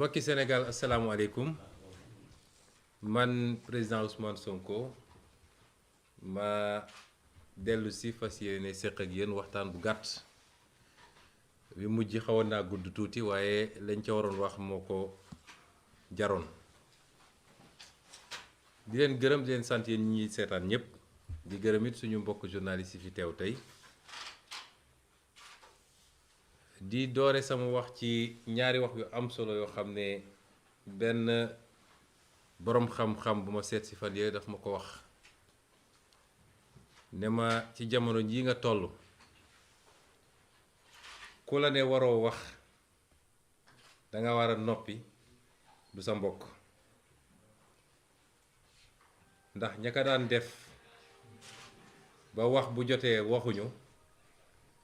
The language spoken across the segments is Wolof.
mbokki Sénégal asalaamualeykum man président Ousmane Sonko ma dellu si fas yéene séq ak yéen waxtaan bu gàtt bi mujj xawoon naa gudd tuuti waaye lañ ca waroon wax moo ko jaroon. di leen gërëm di leen sant yéen ñi seetaan ñëpp di gërëm it suñu mbokk journaliste yi fi teew tey di doore sama wax ci ñaari wax yu am solo yoo xam ne benn boroom xam-xam bu ma seet si fan yooyu daf ma ko wax ne ma ci jamono jii nga toll ku la ne waroo wax danga war a noppi du sa mbokk ndax ña ka daan def ba wax bu jotee waxuñu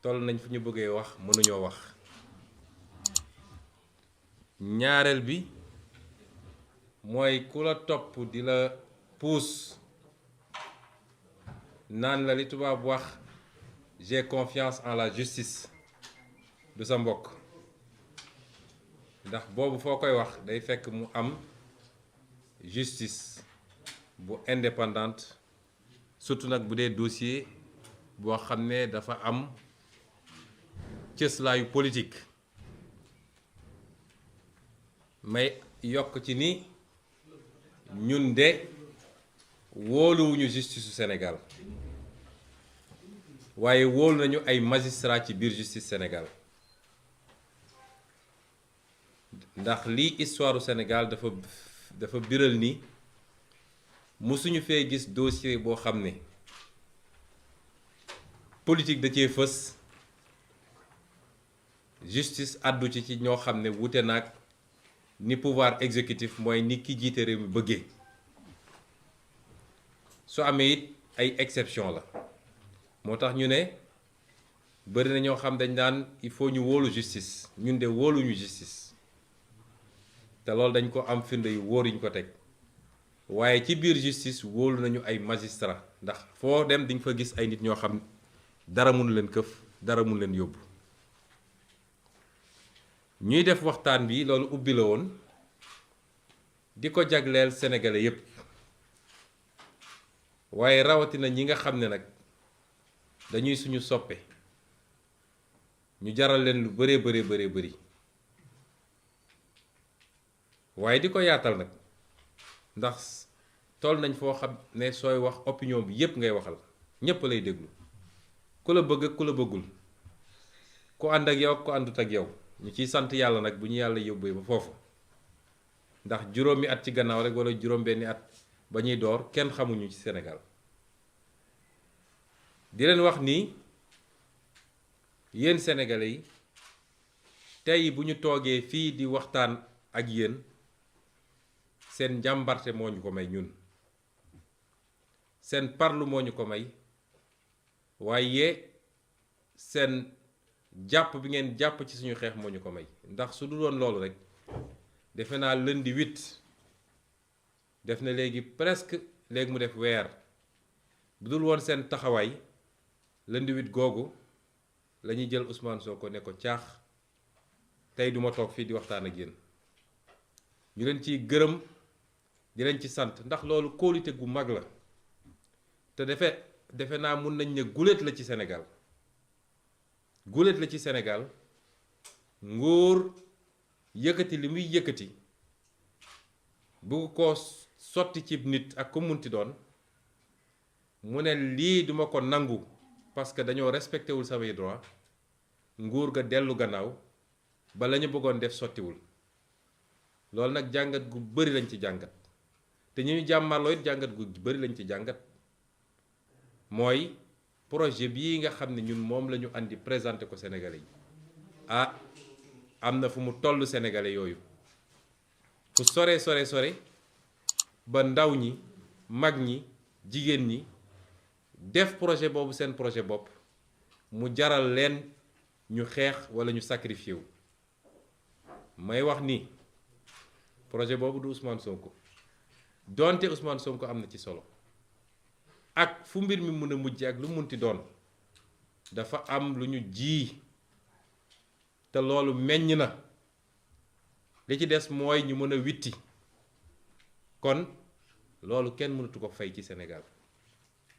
toll nañ fu ñu bëggee wax mënuñoo wax. ñaareel bi mooy ku la topp di la puus naan la li tubaab wax j'ai confiance en la justice du sa mbokk ndax boobu foo koy wax day fekk mu am justice bu indépendante surtout nag bu dee dossier boo xam ne dafa am cëslaayu politique. may yokk ci ni ñun de wóoluwuñu justice su Sénégal waaye wóolu nañu ay magistrat ci biir justice Sénégal ndax lii histoire u Sénégal dafa biral ni mësuñu fee gis dossier boo xam ne politique da cee fës justice àddu ci ñoo xam ne wute naag ni pouvoir exécutif mooy ni ki jiite réew mi bëggee su amee it ay exception la moo tax ñu ne bëri na ñoo xam dañ daan il faut ñu wóolu justice ñun de wóoluñu justice te loolu dañ ko am firnde yu wóor yuñ ko teg waaye ci biir justice wóolu nañu ay magistrat ndax foo dem diñ fa gis ay nit ñoo xam dara mënu leen këf dara mënu leen yóbbu. ñuy def waxtaan bi loolu ubbi la woon di ko jagleel sénégalais yépp waaye rawatina ñi nga xam ne nag dañuy suñu soppe ñu jaral leen lu bëree bëri waaye di ko yaatal nag ndax toll nañ foo xam ne sooy wax opinion bi yépp ngay waxal ñépp lay déglu ku la bëgg ak ku la bëggul ku ànd ak yow ku àndut ak yow. ñu ciy sant yàlla nag bu ñu yàlla yóbbee ba foofu ndax juróomi at ci gannaaw rek wala juróom-benni at ba ñuy door kenn xamuñu ci Sénégal di leen wax ni yéen sénégalais yi tey bu ñu toogee fii di waxtaan ak yéen seen njàmbarte moo ñu ko may ñun seen parlu moo ñu ko may waaye seen jàpp bi ngeen jàpp ci suñu xeex moo ñu ko may ndax su dul woon loolu rek defe naa lundi 8 def na léegi presque léegi mu def weer bu dul woon seen taxawaay lundi 8 googu la ñuy jël Ousmane Sonko ne ko caax tey duma toog fii di waxtaan ak yéen ñu leen ciy gërëm di leen ci sant ndax loolu kóolute gu mag la te defe naa mun nañ ne guléet la ci Sénégal. guléet la ci Sénégal nguur yëkkati li muy yëkkati bugg ko sotti ci nit ak ko munti doon mu ne lii duma ko nangu parce que dañoo respecté wul samay droit nguur ga dellu gannaaw ba la ñu bëggoon def sottiwul loolu nag jàngat gu bari lañ ci jàngat te ñu jàmmarloo it jàngat gu bari lañ ci jàngat mooy projet bii nga xam ne ñun moom la ñu andi présenté ko Sénégalais yi am na fu mu toll Sénégalais yooyu fu sore ba ndaw ñi mag ñi jigéen ñi def projet boobu seen projet bopp mu jaral leen ñu xeex walla ñu sacrifié wu may wax ni projet boobu du Ousmane Sonko donte Ousmane Sonko am na ci solo. ak fu mbir mi mën a mujj ak lu munti doon dafa am lu ñu ji te loolu meññ na li ci des mooy ñu mën a witti kon loolu kenn mënatu ko fay ci Sénégal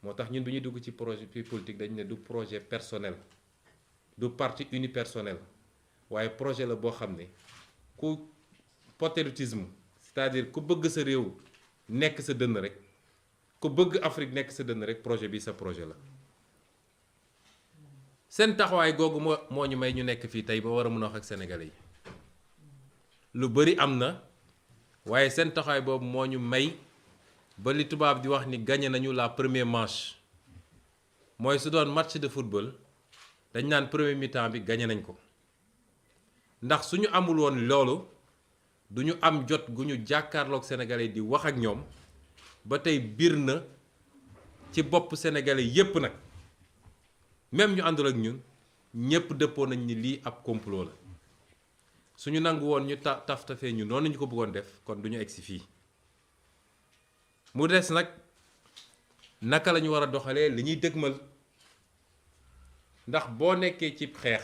moo tax ñun bi ñuy dugg ci projet politique dañu ne du projet personnel du parti unipersonnel waaye projet la boo xam ne ku patriotisme c'est-à-dire ku bëgg sa réew nekk sa dënn rek ku bëgg Afrique nekk sa dënn rek projet bi sa projet la seen taxawaay googu moo ñu may ñu nekk fii tey ba war a mën a wax ak sénégalais yi lu bari am na waaye seen taxawaay boobu moo ñu may ba li tubaab di wax ni gagné nañu la première manche mooy su doon match de football dañ naan premier mi-temps bi gagné nañ ko ndax suñu amul woon loolu du ñu am jot gu ñu jàkkaarloog sénégalais di wax ak ñoom ba tey biir na ci bopp sénégalais yépp nag même ñu àndul ak ñun ñépp dëppoo nañ ni lii ab complot la suñu nangu woon ñu taftafee ñu noonu ñu ko bëggoon def kon du ñu egsi fii mu des nag naka la ñu war a doxalee li ñuy dëgmal ndax boo nekkee ci xeex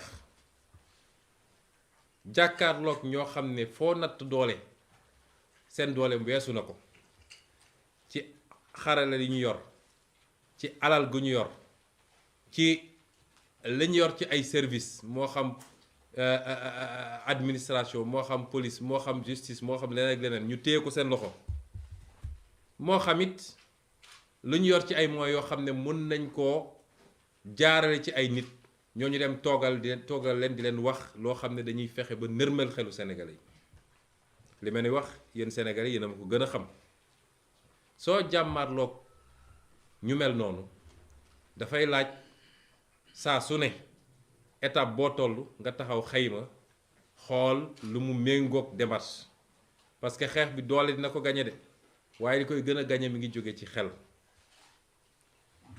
jàkkaarloog ñoo xam ne foo natt doole seen doole weesu na ko ci xarala li ñu yor ci alal gu ñu yor ci li ñu yor ci ay service moo xam administration moo xam police moo xam justice moo xam leneen ak leneen ñu téye ko seen loxo moo xam it lu ñu yor ci ay moyens yoo xam ne mën nañ koo jaarale ci ay nit ñooñu dem toogal leen di leen wax loo xam ne dañuy fexe ba nërmel xelu Sénégalais yi li ma ni wax yéen Sénégalais yéen a ma ko gën a xam soo jàmmarloog ñu mel noonu dafay laaj saa su ne étape boo toll nga taxaw xayma xool lu mu méngoog démarche parce que xeex bi doole dina ko gañe de waaye li koy gën a gañe mi ngi jóge ci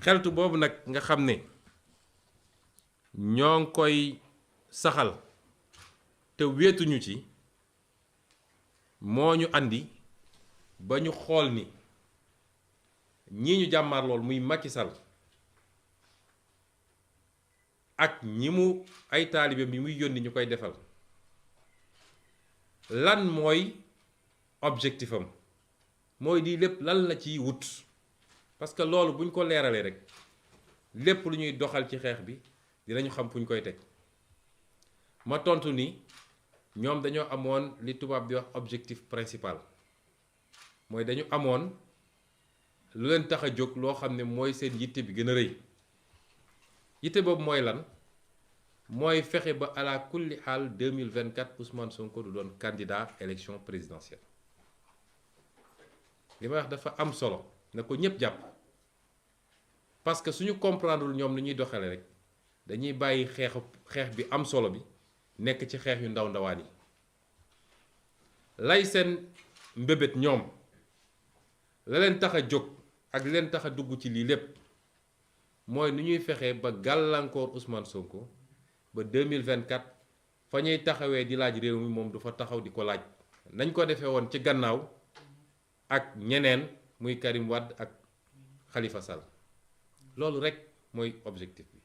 xeltu boobu nag nga xam ne ñoo ngi koy saxal te wéetuñu ci moo ñu andi ba ñu xool ni ñii ñu jàmmaar lool muy Macky Sall ak ñi mu ay taalibeem yi muy yónni ñu koy defal lan mooy objectif am mooy di lépp lan la ciy wut parce que loolu buñ ko leeralee rek lépp lu ñuy doxal ci xeex bi dinañu xam fu ñu koy teg ma tontu ni ñoom dañoo amoon li tubaab di wax objectif principal mooy dañu amoon lu leen tax a jóg loo xam ne mooy seen yitte bi gën a rëy yitte boobu mooy lan mooy fexe ba ala kulli xaal 2024 Ousmane Sonko du doon candidat élection présidentielle li may wax dafa am solo na ko ñëpp jàpp parce que suñu comprendrewul ñoom lu ñuy doxale rek dañuy bàyyi xeex bi am solo bi nekk ci xeex yu ndaw ndawaan yi lay seen mbébét ñoom la leen tax a jóg ak leen tax a dugg ci lii lépp mooy nu ñuy fexe ba gàllankoor Ousmane Sonko ba 2024 fa ñuy taxawee di laaj réew mi moom du fa taxaw di ko laaj nañ ko defee woon ci gannaaw ak ñeneen muy Karim Wade ak Khalifa Sall loolu rek mooy objectif bi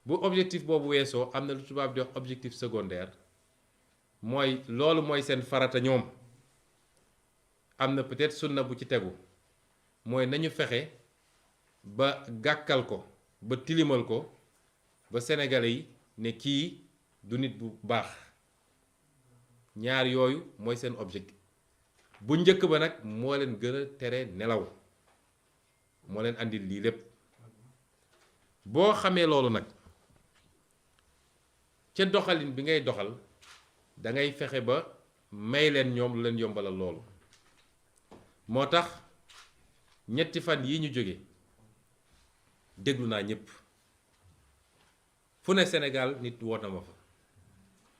bu objectif boobu weesoo am na lu tubaab di wax objectif secondaire mooy loolu mooy seen farata ñoom am na peut-être sunna bu ci tegu mooy nañu fexe ba gàkkal ko ba tilimal ko ba sénégalais yi ne kii du nit bu baax ñaar yooyu mooy seen objectif bu njëkk ba nag moo leen gën a tere nelaw moo leen andil lii lépp boo xamee loolu nag ca doxalin bi ngay doxal da ngay fexe ba may leen ñoom lu leen yombalal loolu moo tax ñetti fan yi ñu jóge déglu naa ñëpp fu ne Sénégal nit woo na ma fa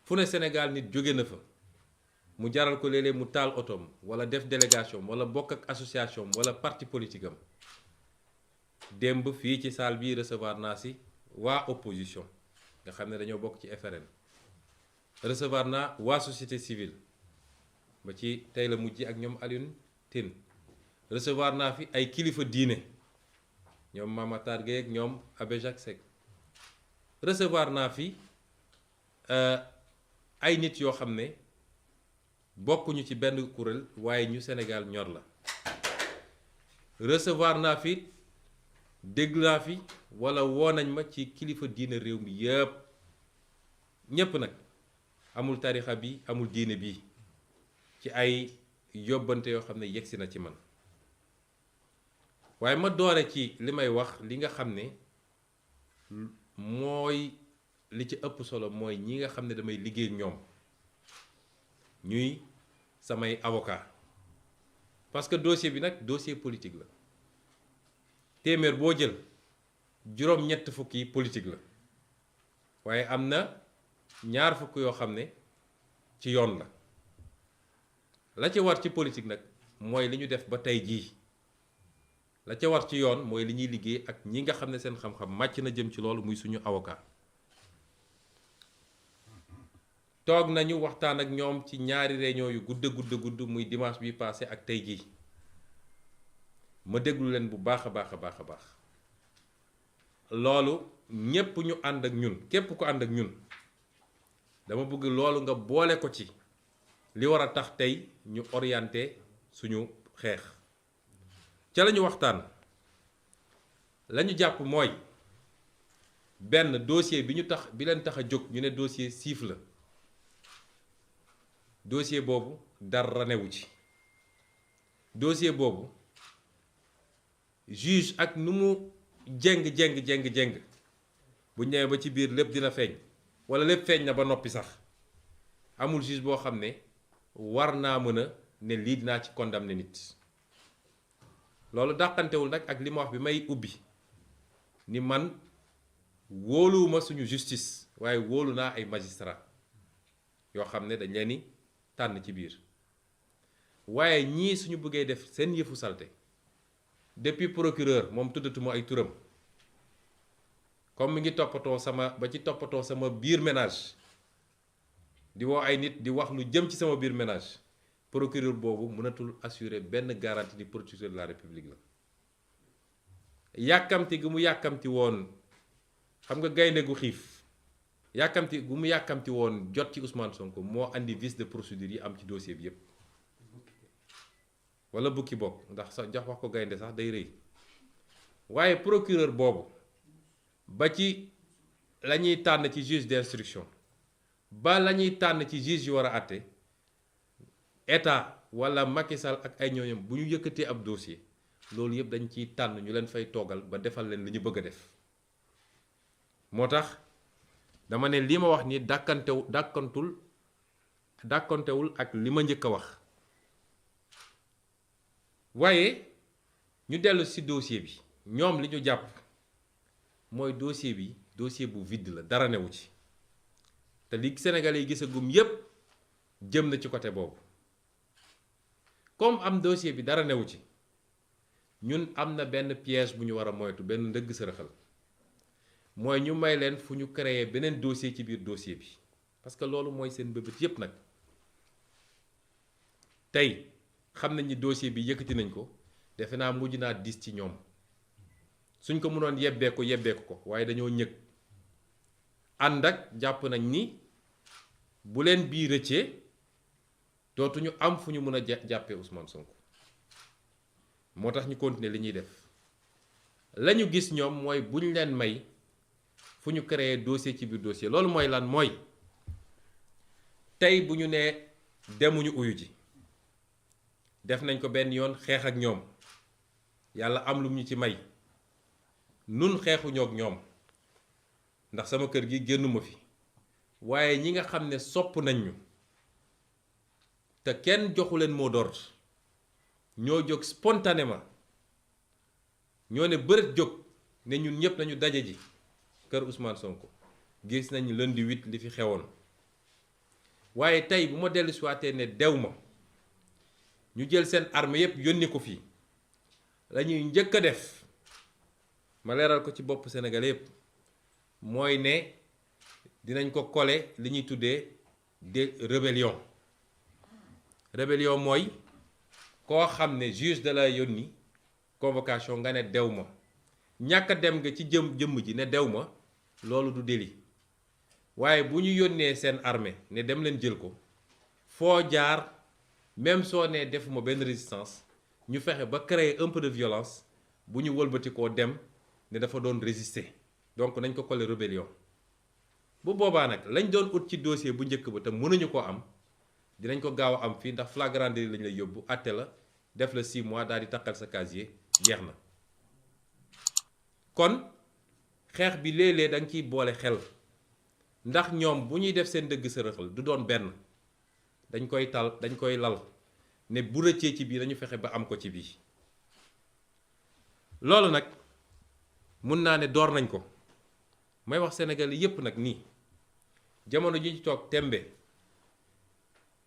fu ne Sénégal nit jóge na fa mu jaral ko léeg-léeg mu taal otoom wala def délégation wala bokk ak association wala parti politique am démb fii ci salle bii recevoir naa si waa opposition nga xam ne dañoo bokk ci FRN recevoir naa waa société civile ba ci tey la mujj ak ñoom Alioune Tine recevoir naa fi ay kilifa diine ñoom Mama Matar Gueye ak ñoom Abbé Jacques Seck recevoir naa fi ay nit yoo xam ne bokkuñu ci benn kuréel waaye ñu Sénégal ñor la recevoir naa fi dégg naa fi walla woo nañ ma ci kilifa diine réew mi yépp ñépp nag amul tarixa bi amul diine bi ci ay yóbbante yoo xam ne yegsi na ci man waaye ma doore ci li may wax li nga xam ne mooy li ci ëpp solo mooy ñi nga xam ne damay liggéey ñoom ñuy samay avocat parce que dossier bi nag dossier politique la téeméer boo jël juróom-ñett fukk yi politique la waaye am na ñaar fukk yoo xam ne ci yoon la ca war ci politique nag mooy li ñu def ba tey jii la ca war ci yoon mooy li ñuy liggéey ak ñi nga xam ne seen xam-xam màcc na jëm ci loolu muy suñu avocat toog nañu waxtaan ak ñoom ci ñaari réunion yu gudd muy dimanche bi passé ak tey jii ma déglu leen bu baax a baax loolu ñépp ñu ànd ak ñun képp ku ànd ak ñun dama bëgg loolu nga boole ko ci li war a tax tey ñu orienté suñu xeex ca lañu waxtaan lañu jàpp mooy benn dossier bi leen tax a jóg ñu ne dossier siif la dossier boobu dara newu ci dossier boobu juge ak nu mu jeng bu ñëwee ba ci biir lépp dina feeñ walla lépp feeñ na ba noppi sax amul juge boo xam ne war naa mën a ne lii dinaa ci condamné nit loolu dàqantewul nag ak li ma wax bi may ubbi ni man wóoluwuma suñu justice waaye wóolu naa ay magistrat yoo xam ne dañ leen ni tànn ci biir waaye ñii suñu bëggee def seen yëfu salte depuis procureur moom tuddatuma ay turam comme mi ngi toppatoo sama biir ménage di woo ay nit di wax lu jëm ci sama biir ménage procureur boobu mënatul assurer benn garantie ni procureur de la république la yàkkamti gu mu yàkkamti woon xam nga gaynde gu xiif yàkkamti gu mu yàkkamti woon jot ci Ousmane Sonko moo andi vice de procédure yi am ci dossier bi yépp wala bukki bokk ndax sax jox wax ko gaynde sax day rëy waaye procureur boobu ba ci la ñuy tànn ci juge d'instruction ba la ñuy tànn ci juge yu war a àtte état wala Macky Sall ak ay ñooñam bu ñu yëkkatee ab dossier loolu yëpp dañ ciy tànn ñu leen fay toogal ba defal leen li ñu bëgg a def moo tax dama ne li ma wax ni dàkkantewul ak li ma njëkk a wax waaye ñu dellu ci dossier bi ñoom li ñu jàpp mooy dossier bi dossier bu vide la dara newu ci te li Sénégalais yi gisagum yépp jëm na ci côté boobu comme am dossier bi dara newu ci ñun am na benn piège bu ñu war a moytu benn ndëgg sërëxal mooy ñu may leen fu ñu créer beneen dossier ci biir dossier bi parce que loolu mooy seen bëbët yépp nag tey xam nañ ni dossier bi yëkkati nañ ko defe naa mujj naa dis ci ñoom suñ ko mënoon yebbeeku ko waaye dañoo ñëg ànd ak jàpp nañ ni bu leen bii rëccee dootuñu am fu ñu mën a jàppee Ousmane Sonko moo tax ñu continuer li ñuy def lañu gis ñoom mooy buñ leen may fu ñu créer dossier ci biir dossier loolu mooy lan mooy tey bu ñu nee demuñu uyu ji def nañ ko benn yoon xeex ak ñoom yàlla am lu ñu ci may nun xeexuñoo ak ñoom ndax sama kër gi génnuma fi waaye ñi nga xam ne sopp nañ ñu te kenn joxu leen mot d'ordre ñoo jóg spontanément ñoo ne bërët jóg ne ñun ñëpp nañu daje ji kër Ousmane Sonko gis nañ lundi 8 li fi xewoon waaye tey bu ma dellu si waatee ne dew ma ñu jël seen arme yépp yónni ko fii lañuy njëkk a def ma leeral ko ci bopp Sénégal yépp mooy ne dinañ ko coller li ñuy tuddee de rébellion mooy koo xam ne juge de la yónni convocation nga ne dew ma ñàkk a dem nga ci jëmm ji ne dew ma loolu du délit waaye bu ñu yónnee seen armée ne dem leen jël ko foo jaar même soo nee defuma benn résistance ñu fexe ba créer un peu de violence bu ñu wëlbati koo dem ne dafa doon résister donc nañ ko coller rébellion bu boobaa nag lañ doon ut ci dossier bu njëkk ba te mënuñu koo am dinañ ko gaaw a am fii ndax flagrant délit lañ lay yóbbu àtte la def la 6 mois daal di takkal sa casier jeex na. kon xeex bi léeg-léeg da nga ciy boole xel ndax ñoom bu ñuy def seen dëgg sërëxal du doon benn dañ koy lal ne bu rëccee ci bii dañu fexe ba am ko ci bii. loolu nag mun naa ne door nañ ko may wax Sénégal yépp nag nii jamono ji ñu toog tembe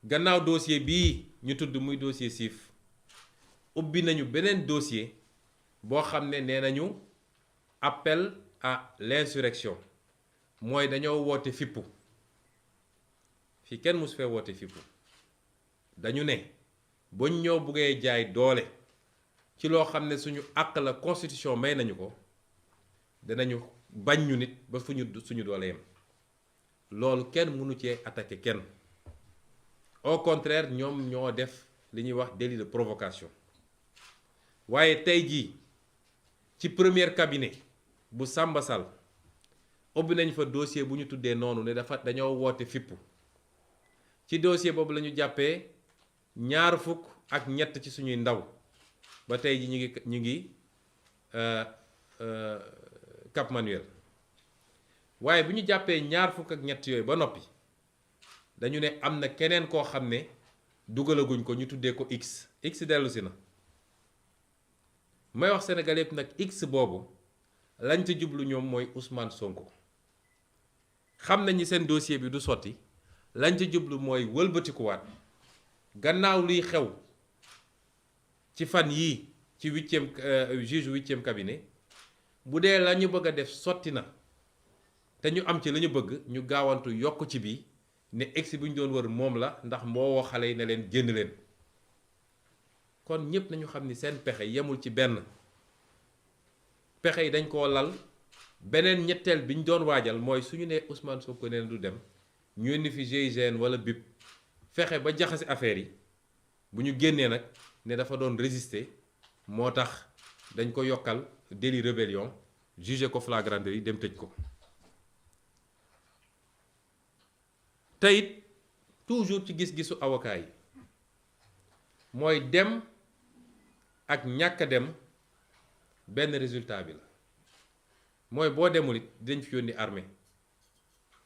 gannaaw dossier bii ñu tudd muy dossier Siff ubbi nañu beneen dossier boo xam ne nee nañu appel à l'insurrection mooy dañoo woote fippu fii kenn mosu fee woote fippu dañu ne buñ ñoo buggee jaay doole ci loo xam ne suñu àq la constitution may nañu ko danañu bañ ñu nit ba suñu doole yem loolu kenn mënu cee attaquer kenn au contraire ñoom ñoo def li ñuy wax délit de provocation waaye tey jii ci premier cabinet bu Samba Sall ubbi nañ fa dossier bu ñu tuddee noonu ne dañoo woote fippu ci dossier boobu la ñu jàppee 23 ci suñuy ndaw ba tey ji ñu ngi Cap Manuel waaye bu ñu jàppee 23 yooyu ba noppi dañu ne am na keneen koo xam ne dugalaguñ ko ñu tuddee ko X dellu si na may wax Sénégal yëpp nag X boobu lañ ca jublu ñoom mooy Ousmane Sonko xam nañu seen dossier bi du sotti lañ ca jublu mooy wëlbatikuwaat gannaaw luy xew ci fan yii ci juge 8e cabinet bu dee la ñu bëgg a def sotti na te ñu am ci la ñu bëgg ñu gaawantu yokk ci bii ne X bu ñu doon wër moom la ndax moo woo xale yi ne leen génn leen kon ñépp nañu xam ni seen pexe yemul ci benn pexe yi dañ koo lal beneen ñetteel bi ñu doon waajal mooy suñu nee Ousmane Sonko nee na du dem ñu indi fi GIGN wala BIP fexe ba jaxase affaire yi bu ñu génnee nag ne dafa doon résister moo tax dañ ko yokkal délit rébellion jugé ko flagrant délit dem tëj ko te it toujours ci gis-gisu avocat yi mooy dem ak ñàkk a dem benn résultat bi la mooy boo demul it dinañ fi yónni armée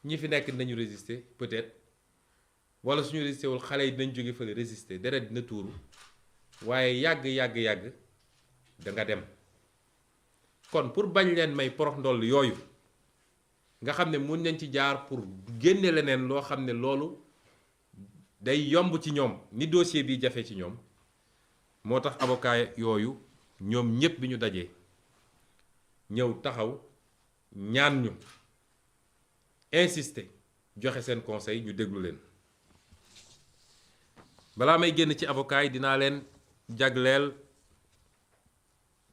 ñi fi nekk dinañu résister peut-être wala suñu résister wul xale yi dinañ jóge fële résister deret dina tuuru waaye yàgg da nga dem kon pour bañ leen may porox ndoll yooyu nga xam ne mun nañ ci jaar pour génne leneen loo xam ne loolu day yomb ci ñoom ni dossier bi jafe ci ñoom moo tax avocat yooyu ñoom ñépp bi ñu dajee ñëw taxaw ñaan ñu insister joxe seen conseil ñu déglu leen balaa may génn ci avocat yi dinaa leen jagleel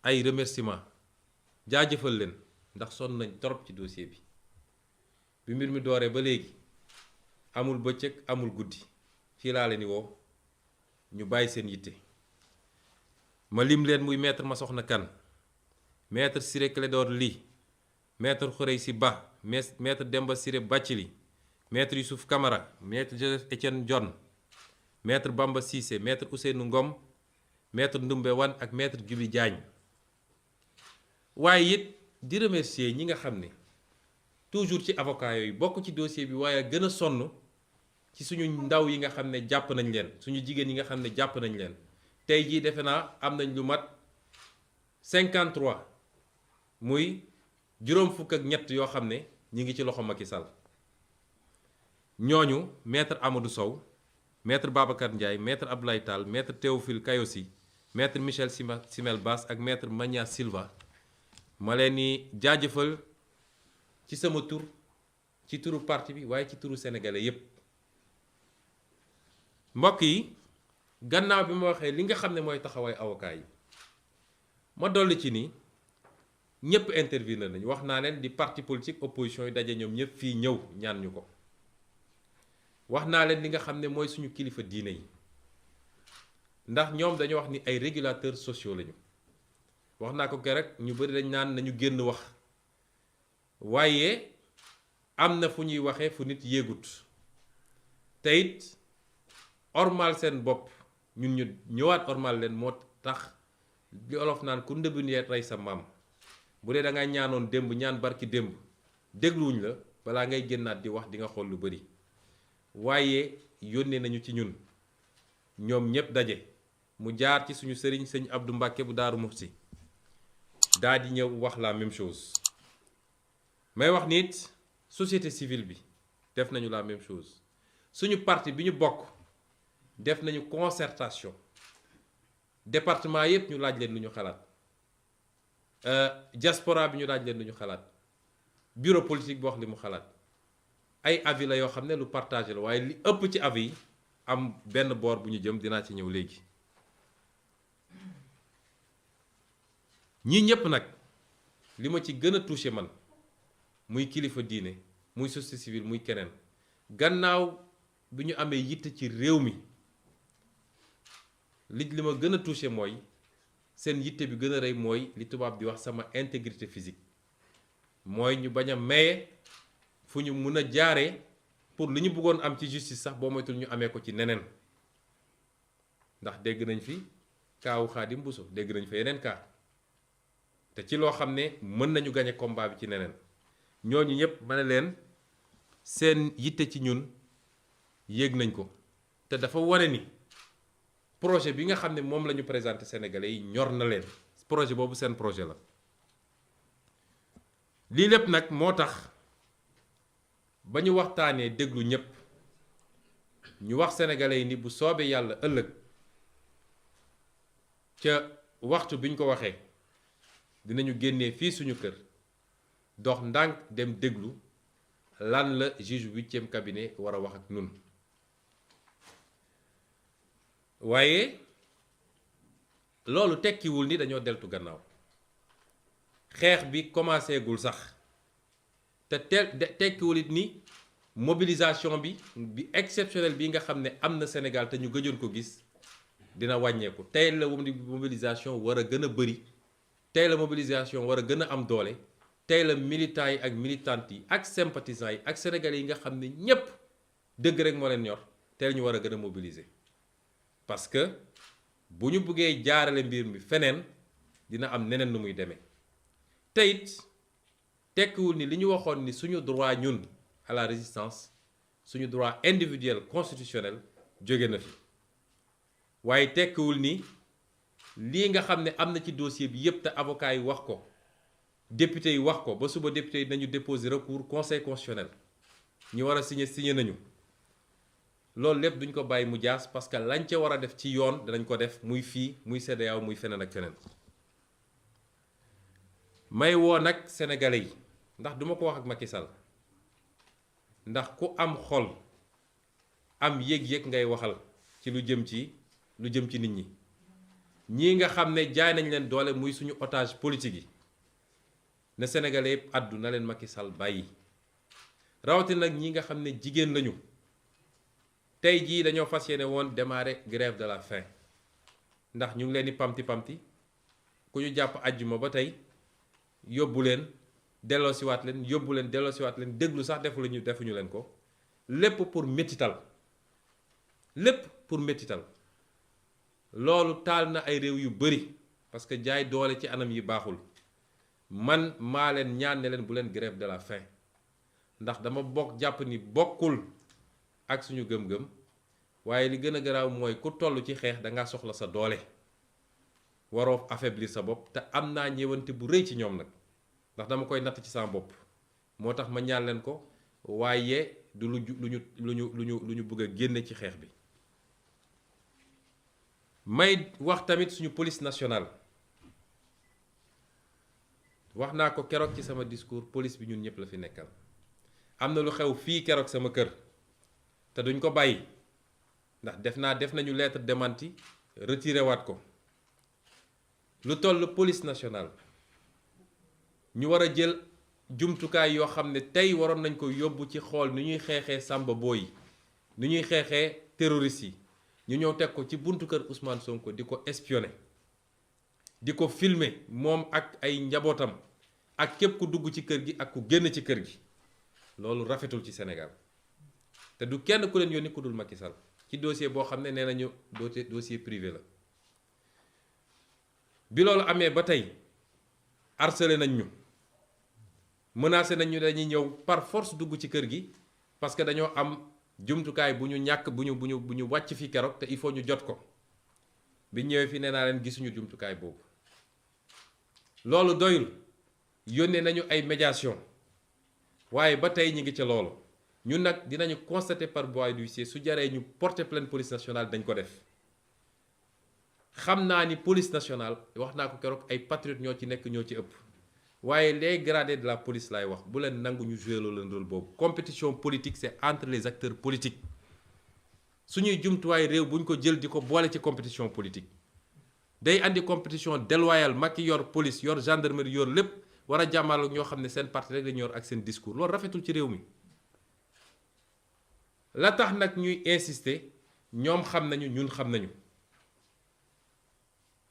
ay remerciement jaajëfal leen ndax sonn nañ trop ci dossier bi mbir mi dooree ba léegi amul bëccëg amul guddi fii laa leen di woo ñu bàyyi seen yitte ma lim leen muy maître Massokhna Kane maître Ciré Clédor Ly maître Khoureychi Ba maître Demba Ciré Bathily maître Youssouf Camara maître Joseph Étienne Dione maître Bamba Cissé maître Ousseynou Ngom maître Ndoumbé Wane ak maître Djibi Diagne waaye it di remercier ñi nga xam ne toujours ci avocat yooyu bokk ci dossier bi waaye gën a sonn ci suñu ndaw yi nga xam ne jàpp nañ leen suñu jigéen yi nga xam ne jàpp nañ leen tey jii defe naa am nañ lu mat 53 muy juróom fukk ak ñett yoo xam ne ñi ngi ci loxo Macky Sall ñooñu maître Amadou Sow maître Babacar Ndiaye maître Abdoulaye Tall maître Théophile Kayosi maître Michel Simel Bass ak maître Magna Silva ma leen ni jaajëfal ci sama tur ci turu parti bi waaye ci turu sénégalais yépp mbokk yi gannaaw bi ma waxee li nga xam ne mooy taxawaay avocat yi ma dolli ci ni ñépp intervenir nañu wax naa leen di parti politique opposition yi daje ñoom ñépp fii ñëw ñaan ñu ko wax naa leen li nga xam ne mooy suñu kilifa diine yi ndax ñoom dañu wax ni ay régulateurs sociaux lañu wax naa ko keroog ñu bari dañ naan nañu génn wax waaye am na fu ñuy waxee fu nit yéegut te it ormal seen bopp ñun ñu ñëwaat ormal leen moo tax li olof naan ku ndëbbu nit rey sa maam bu dee da nga ñaanoon démb ñaan barki démb dégluwuñ la balaa ngay génnaat di wax di nga xool lu bari waaye yónnee nañu ci ñun ñoom ñépp daje mu jaar ci suñu sëriñ sëñ Abdou Mbàkke bu Daaru Muxti daa di ñëw wax la même chose may wax nit société civile bi def nañu la même chose suñu parti bi ñu bokk def nañu concertation département yépp ñu laaj leen lu ñu xalaat diaspora bi ñu laaj leen lu ñu xalaat bureau politique bi wax li mu xalaat ay avis la yoo xam ne lu partagé la waaye li ëpp ci avis yi am benn boor bu ñu jëm dinaa ci ñëw léegi ñii ñépp nag li ma ci gën a touché man muy kilifa diine muy société civile muy keneen gannaaw bi ñu amee yitte ci réew mi li ma gën a touché mooy seen yitte bi gën a rëy mooy li tubaab di wax sama intégrité physique mooy ñu bañ a maye fu ñu mun a jaaree pour li ñu bëggoon am ci justice sax boo moytul ñu amee ko ci neneen ndax dégg nañ fi kaawu Xaadim Buso dégg nañ fa yeneen kaa te ci loo xam ne mën nañu gañe combat bi ci neneen ñooñu ñëpp ma ne leen seen yitte ci ñun yéeg nañ ko te dafa wane ni projet bi nga xam ne moom la ñu présenté Sénégalais yi ñor na leen projet boobu seen projet la lii lépp nag moo tax ba ñu waxtaanee déglu ñépp ñu wax Sénégalais yi ni bu soobee yàlla ëllëg ca waxtu bi ñu ko waxee dinañu génnee fii suñu kër dox ndànk dem déglu lan la juge 8e cabinet war a wax ak nun waaye loolu tekkiwul ni dañoo deltu gannaaw xeex bi commencé gul sax te tekkiwul it ni mobilisation bi exceptionnelle bi nga xam ne am na Sénégal te ñu gëjoon ko gis dina wàññeeku tey la mobilisation war a gën a bëri tey la mobilisation war a gën a am doole tey la militants yi ak militantes yi ak sympathisants yi ak sénégalais yi nga xam ne ñépp dëgg rek moo leen ñor tey la ñu war a gën a mobiliser parce que bu ñu bëggee jaarale mbir mi feneen dina am neneen nu muy demee te it tekkiwul ni li ñu waxoon ni suñu droit ñun à la résistance suñu droit individuel constitutionnel jóge na fi waaye tekkiwul ni lii nga xam ne am na ci dossier bi yépp te avocat yi wax ko député yi wax ko ba suba député yi nañu déposer recours conseil constitutionnel ñu war a signé nañu loolu lépp duñ ko bàyyi mu jaas parce que lañ ca war a def ci yoon danañ ko def muy fii muy CEDEAO muy feneen ak feneen may woo nag sénégalais yi ndax duma ko wax ak Macky Sall ndax ku am xol am yëg-yëg ngay waxal ci lu jëm ci nit ñi ñii nga xam ne jaay nañ leen doole muy suñu otage politique yi ne sénégalais yëpp àddu na leen Macky Sall bàyyi rawatina nag ñi nga xam ne jigéen lañu tey jii dañoo fas yéene woon démarrer grève de la faim ndax ñu ngi leen di pamti ku ñu jàpp àjjuma ba tey yóbbu leen delloosiwaat leen déglu sax defuñu leen ko lépp pour métital loolu taal na ay réew yu bari parce que jaay doole ci anam yi baaxul man maa leen ñaan ne leen bu leen grève de la faim ndax dama jàpp ni bokkul ak suñu gëm-gëm waaye li gën a garaaw mooy ku toll ci xeex danga soxla sa doole waroo affaiblir sa bopp te am naa ñëwante bu rëy ci ñoom nag ndax dama koy natt ci sama bopp moo tax ma ñaan leen ko waaye du lu ñu bëgg a génne ci xeex bi may wax tamit suñu police nationale wax naa ko keroog ci sama discours police bi ñun ñëpp la fi nekkal am na lu xew fii keroog sama kër te duñ ko bàyyi ndax def nañu lettre démenti retiré waat ko lu toll police nationale ñu war a jël jumtukaay yoo xam ne tey waroon nañ ko yóbbu ci xool ni ñuy xeexee sàmba booy yi ni ñuy xeexee terroristes yi ñu ñëw teg ko ci buntu kër Ousmane Sonko di ko espionner di ko filmer moom ak ay njabootam ak képp ku dugg ci kër gi ak ku génn ci kër gi loolu rafetul ci Sénégal te du kenn ku leen yónni ku dul Macky Sall ci dossier boo xam ne nee nañu dossier privé la. bi loolu amee ba tey harcelé nañ ñu menacé nañ ñu dañuy ñëw par force dugg ci kër gi parce que dañoo am jumtukaay bu ñu ñàkk bu ñu wàcc fi keroog te il faut ñu jot ko bi ñëwee fi nee naa leen gisuñu jumtukaay boobu. loolu doyul yónnee nañu ay médiation waaye ba tey ñi ngi ca loolu ñun nag dinañu constater par voie d'huissier su jaree ñu porter plainte police nationale dañ ko def. xam naa ni police nationale wax naa ko keroog ay patriotes ñoo ci nekk ñoo ci ëpp waaye les gradés de la police laay wax bu leen nangu ñu jouer loolu leen rôle boobu. compétition politique c'est entre les acteurs politiques suñuy jumtuwaay réew bu ñu ko jël di ko boole ci compétition politique day andi compétition déloyale. Macky yor police yor gendarmerie yor lépp war a jàmmaarloo ñoo xam ne seen parti rek lañu yor ak seen discours loolu rafetul ci réew mi. la tax nag ñuy insister ñoom xam nañu ñun xam nañu.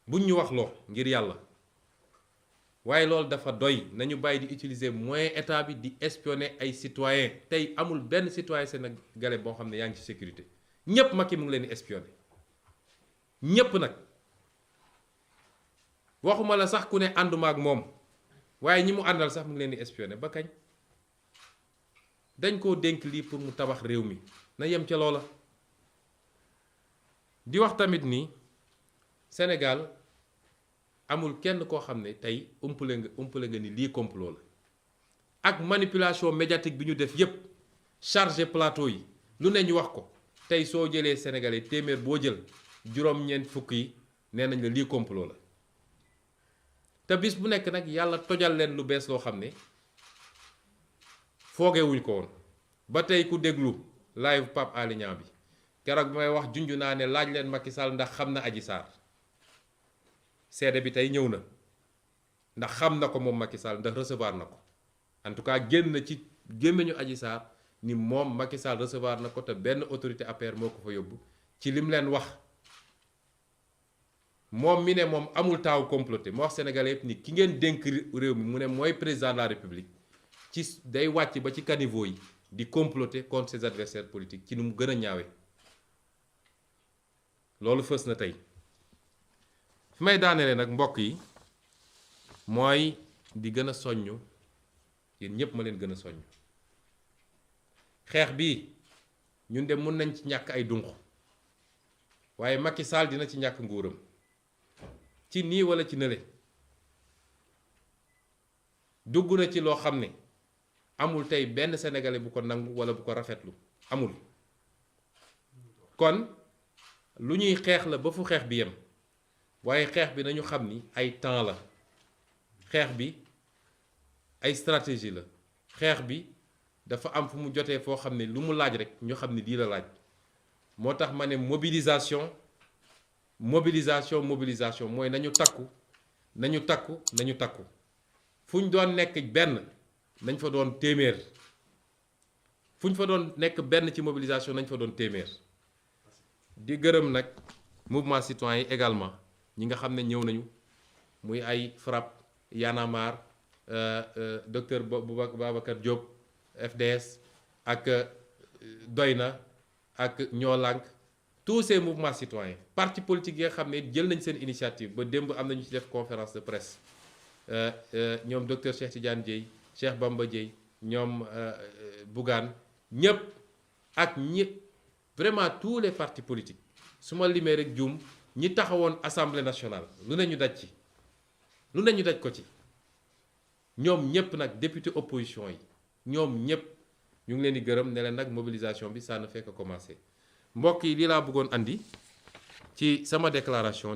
buñ ñu wax loo ngir yàlla waaye loolu dafa doy nañu bàyyi di utiliser moyen état bi di espionner ay citoyens tey amul benn citoyen sénégalais boo xam ne yaa ngi ci sécurité ñépp Macky mu ngi leen di espionner ñépp nag waxuma la sax ku ne ànduma ak moom waaye ñi mu àndal sax mu ngi leen di espionner ba kañ dañ koo dénk lii pour mu tabax réew mi na yem ca loola. di wax tamit ni Sénégal amul kenn koo xam ne tey umpale nga ni lii complot la ak manipulation médiatique bi ñu def yépp chargé plateau yi lu ne ñu wax ko tey soo jëlee sénégalais téeméer boo jël juróom-ñeent fukk yi nee nañ la lii complot la te bis bu nekk nag yàlla tojal leen lu bees loo xam ne foogewuñ ko woon ba tey ku déglu live Pape Alé Niang bi keroog bi may wax junj naa ne laaj leen Macky Sall ndax xam na Adji Sarr seede bi tey ñëw na ndax xam na ko moom Macky Sall ndax recevoir na ko en tout cas génn na ci gémmiñu Adji Sarr ni moom Macky Sall recevoir na ko te benn autorité APR moo ko fa yóbbu ci lim leen wax moom mi ne moom amul taaw comploté moo wax sénégalais yëpp ni ki ngeen dénk réew mi mu ne mooy président de la république ci day wàcc ba ci caniveau yi di comploter contre ses adversaires politiques ci nu mu gën a ñaawe loolu fës na tey fi may daaneele nag mbokk yi mooy di gën a soññ yéen ñépp ma leen gën a soññ xeex bi ñun de mun nañ ci ñàkk ay dunq waaye Macky Sall dina ci ñàkk nguuram ci nii walla ci nële dugg na ci loo xam ne amul tey benn sénégalais bu ko nangu walla bu ko rafetlu amul kon lu ñuy xeex la ba fu xeex bi yem waaye xeex bi nañu xam ni ay temps la xeex bi ay stratégie la xeex bi dafa am fu mu jotee foo xam ne lu mu laaj rek ñu xam ne lii la laaj moo tax ma ne mobilisation mooy nañu takku fu ñu doon nekk benn nañ fa doon téeméer fu ñu fa doon nekk benn ci mobilisation nañ fa doon téeméer di gërëm nag mouvement citoyen yi également ñi nga xam ne ñëw nañu muy ay FRAPP Y'en a marre docteur Babacar Diop FDS ak Doyna ak Ñoo Lank tous ces mouvements citoyens parti politique yi nga xam ne jël nañ seen initiative ba démb am nañu ci def conférence de presse ñoom docteur Cheikh Tidiane Dièye Cheikh Bamba Dièye ñoom Bougane ñëpp ak ñi vraiment tous les partis politiques su ma limee rek juum ñi taxawoon assemblée nationale lu ne ñu daj ko ci ñoom ñëpp nag député opposition yi ñoom ñëpp ñu ngi leen di gërëm ne leen nag mobilisation bi ça ne fait que commencer mbokk yi lii laa bëggoon andi ci sama déclaration